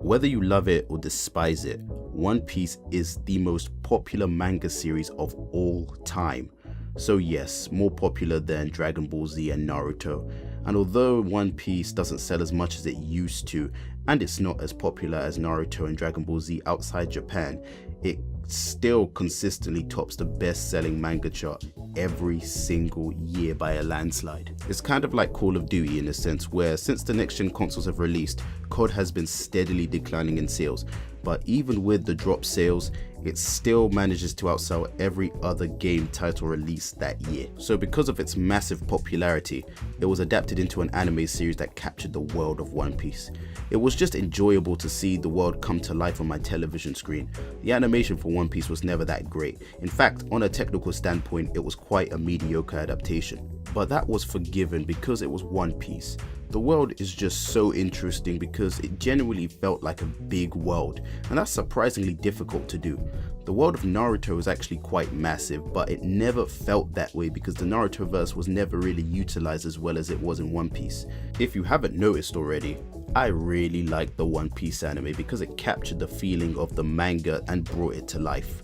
Whether you love it or despise it, One Piece is the most popular manga series of all time. So yes, more popular than Dragon Ball Z and Naruto. And although One Piece doesn't sell as much as it used to, and it's not as popular as Naruto and Dragon Ball Z outside Japan, it still consistently tops the best-selling manga chart every single year by a landslide. It's kind of like Call of Duty in a sense, where since the next-gen consoles have released, COD has been steadily declining in sales, but even with the drop sales, it still manages to outsell every other game title released that year. So because of its massive popularity, it was adapted into an anime series that captured the world of One Piece. It was just enjoyable to see the world come to life on my television screen. The animation for One Piece was never that great. In fact, on a technical standpoint, it was quite a mediocre adaptation. But that was forgiven because it was One Piece. The world is just so interesting because it genuinely felt like a big world, and that's surprisingly difficult to do. The world of Naruto is actually quite massive, but it never felt that way because the Narutoverse was never really utilized as well as it was in One Piece. If you haven't noticed already, I really like the One Piece anime because it captured the feeling of the manga and brought it to life.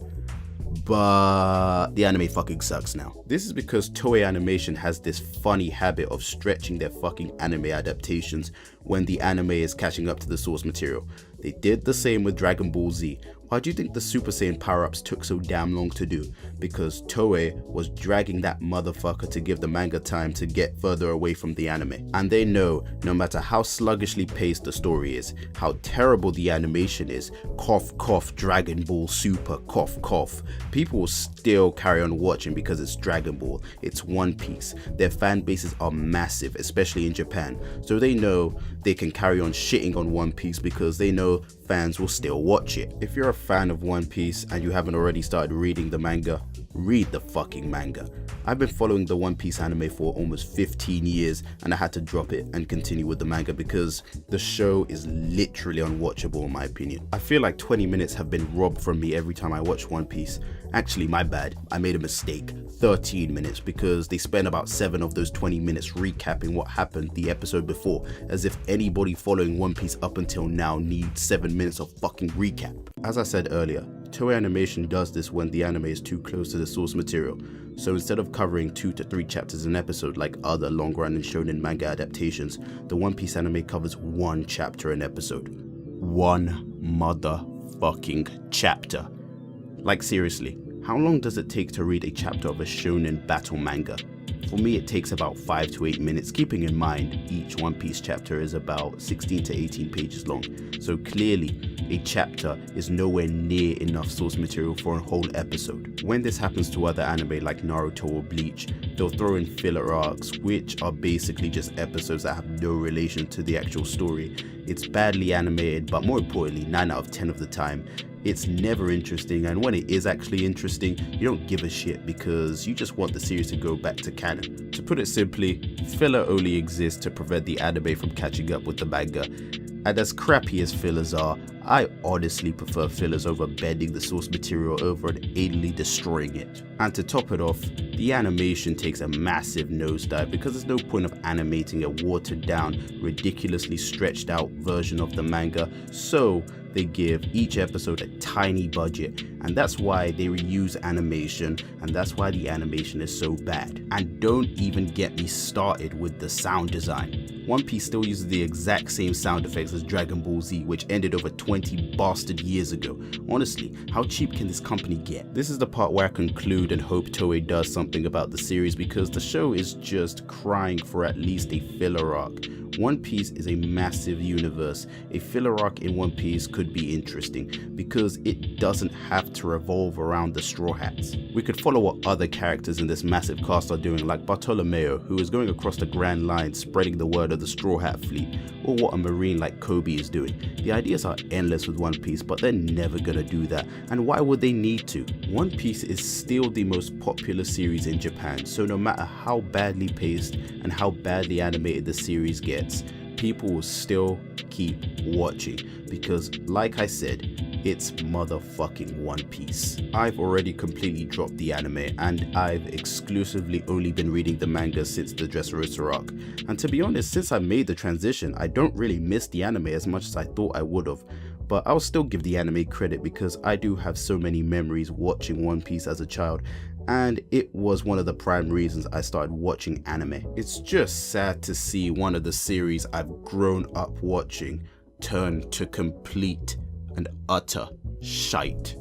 But the anime fucking sucks now. This is because Toei Animation has this funny habit of stretching their fucking anime adaptations when the anime is catching up to the source material. They did the same with Dragon Ball Z. Why do you think the Super Saiyan power-ups took so damn long to do? Because Toei was dragging that motherfucker to give the manga time to get further away from the anime. And they know, no matter how sluggishly paced the story is, how terrible the animation is, cough cough Dragon Ball Super, cough cough, people will still carry on watching because it's Dragon Ball, it's One Piece. Their fan bases are massive, especially in Japan, so they know they can carry on shitting on One Piece because they know fans will still watch it. If you're a fan of One Piece and you haven't already started reading the manga, read the fucking manga. I've been following the One Piece anime for almost 15 years and I had to drop it and continue with the manga because the show is literally unwatchable in my opinion. I feel like 20 minutes have been robbed from me every time I watch One Piece. Actually, my bad, I made a mistake. 13 minutes because they spent about 7 of those 20 minutes recapping what happened the episode before, as if anybody following One Piece up until now needs 7 minutes of fucking recap. As I said earlier, Toei Animation does this when the anime is too close to the source material, so instead of covering 2 to 3 chapters an episode like other long-running shonen manga adaptations, the One Piece anime covers 1 chapter an episode. 1 motherfucking chapter. Like seriously, how long does it take to read a chapter of a shonen battle manga? For me, it takes about 5 to 8 minutes, keeping in mind each One Piece chapter is about 16 to 18 pages long, so clearly a chapter is nowhere near enough source material for a whole episode. When this happens to other anime like Naruto or Bleach, they'll throw in filler arcs, which are basically just episodes that have no relation to the actual story. It's badly animated, but more importantly, 9 out of 10 of the time, it's never interesting, and when it is actually interesting, you don't give a shit because you just want the series to go back to canon. To put it simply, filler only exists to prevent the anime from catching up with the manga. And as crappy as fillers are, I honestly prefer fillers over bending the source material over and anally destroying it. And to top it off, the animation takes a massive nosedive because there's no point of animating a watered down, ridiculously stretched out version of the manga, so they give each episode a tiny budget, and that's why they reuse animation, and that's why the animation is so bad. And don't even get me started with the sound design. One Piece still uses the exact same sound effects as Dragon Ball Z, which ended over 20 bastard years ago. Honestly, how cheap can this company get? This is the part where I conclude and hope Toei does something about the series because the show is just crying for at least a filler arc. One Piece is a massive universe. A filler arc in One Piece could be interesting because it doesn't have to revolve around the Straw Hats. We could follow what other characters in this massive cast are doing, like Bartolomeo, who is going across the Grand Line spreading the word of the Straw Hat fleet, or what a marine like Kobe is doing. The ideas are endless with One Piece, but they're never gonna do that, and why would they need to? One Piece is still the most popular series in Japan, so no matter how badly paced and how badly animated the series gets, people will still keep watching because, like I said, it's motherfucking One Piece. I've already completely dropped the anime and I've exclusively only been reading the manga since the Dressrosa arc. And to be honest, since I made the transition, I don't really miss the anime as much as I thought I would have. but I'll still give the anime credit because I do have so many memories watching One Piece as a child, and it was one of the prime reasons I started watching anime. It's just sad to see one of the series I've grown up watching turn to complete and utter shite.